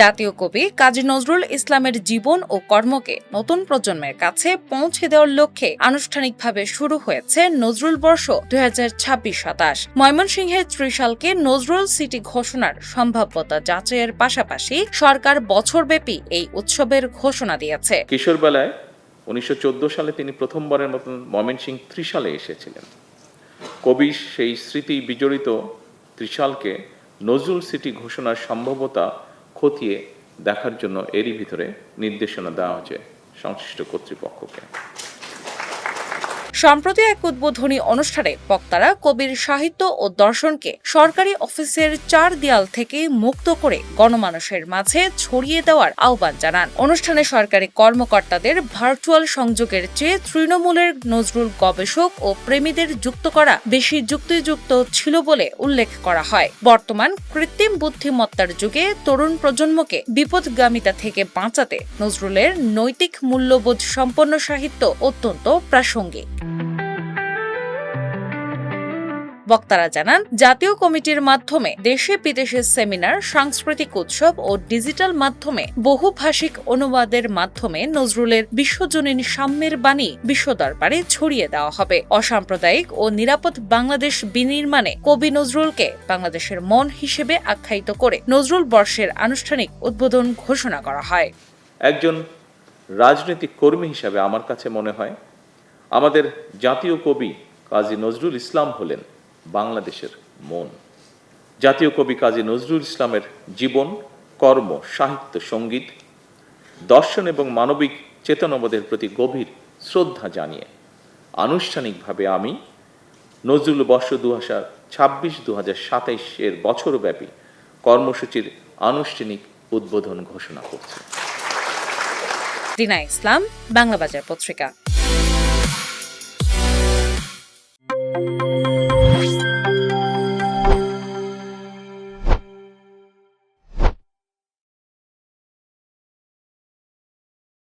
জাতীয় কবি কাজী নজরুল ইসলামের জীবন ও কর্মকে নতুন প্রজন্মের কাছে পৌঁছে দেওয়ার লক্ষ্যে আনুষ্ঠানিকভাবে শুরু হয়েছে নজরুল বর্ষ 2026-27। ময়মনসিংহের ত্রিশালকে নজরুল সিটি ঘোষণার সম্ভাব্যতা যাচাইয়ের পাশাপাশি সরকার বছরব্যাপী এই উৎসবের ঘোষণা দিয়েছে। কিশোরবেলায় 1914 সালে তিনি প্রথমবারের মতন ময়মনসিংহ ত্রিশালে এসেছিলেন। কবি সেই স্মৃতি বিজড়িত ত্রিশালকে নজরুল সিটি ঘোষণার সম্ভাব্যতা খতিয়ে দেখার জন্য এরই ভিতরে নির্দেশনা দেওয়া হয়েছে সংশ্লিষ্ট কর্তৃপক্ষকে। সম্প্রতি এক উদ্বোধনী অনুষ্ঠানে বক্তারা কবির সাহিত্য ও দর্শনকে সরকারি অফিসের 4 দেয়াল থেকে মুক্ত করে গণমানুষের মাঝে ছড়িয়ে দেওয়ার আহ্বান জানান। অনুষ্ঠানে সরকারি কর্মকর্তাদের ভার্চুয়াল সংযোগের চেয়ে তৃণমূলের নজরুল গবেষক ও প্রেমীদের যুক্ত করা বেশি যুক্তিযুক্ত ছিল বলে উল্লেখ করা হয়। বর্তমান কৃত্রিম বুদ্ধিমত্তার যুগে তরুণ প্রজন্মকে বিপদগামিতা থেকে বাঁচাতে নজরুলের নৈতিক মূল্যবোধ সম্পন্ন সাহিত্য অত্যন্ত প্রাসঙ্গিক। বক্তারা জানান, জাতীয় কমিটির মাধ্যমে দেশে বিদেশে সেমিনার, সাংস্কৃতিক উৎসব ও ডিজিটাল মাধ্যমে বহুভাষিক অনুবাদের মাধ্যমে নজরুলের বিশ্বজনীন সাম্যের বাণী বিশ্ব দরবারে ছড়িয়ে দেওয়া হবে। অসাম্প্রদায়িক ও নিরাপদ বাংলাদেশ বিনির্মাণে কবি নজরুলকে বাংলাদেশের মন হিসেবে আখ্যায়িত করে নজরুল বর্ষের আনুষ্ঠানিক উদ্বোধন ঘোষণা করা হয়। একজন রাজনৈতিক কর্মী হিসাবে আমার কাছে মনে হয় আমাদের জাতীয় কবি কাজী নজরুল ইসলাম হলেন বাংলাদেশের মন। জাতীয় কবি কাজী নজরুল ইসলামের জীবন, কর্ম, সাহিত্য, সঙ্গীত, দর্শন এবং মানবিক চেতনাবোধের প্রতি গভীর শ্রদ্ধা জানিয়ে আনুষ্ঠানিকভাবে আমি নজরুল বর্ষ 2026-2027 এর বছরব্যাপী কর্মসূচির আনুষ্ঠানিক উদ্বোধন ঘোষণা করছি। দিনা ইসলাম, বাংলা বাজার পত্রিকা।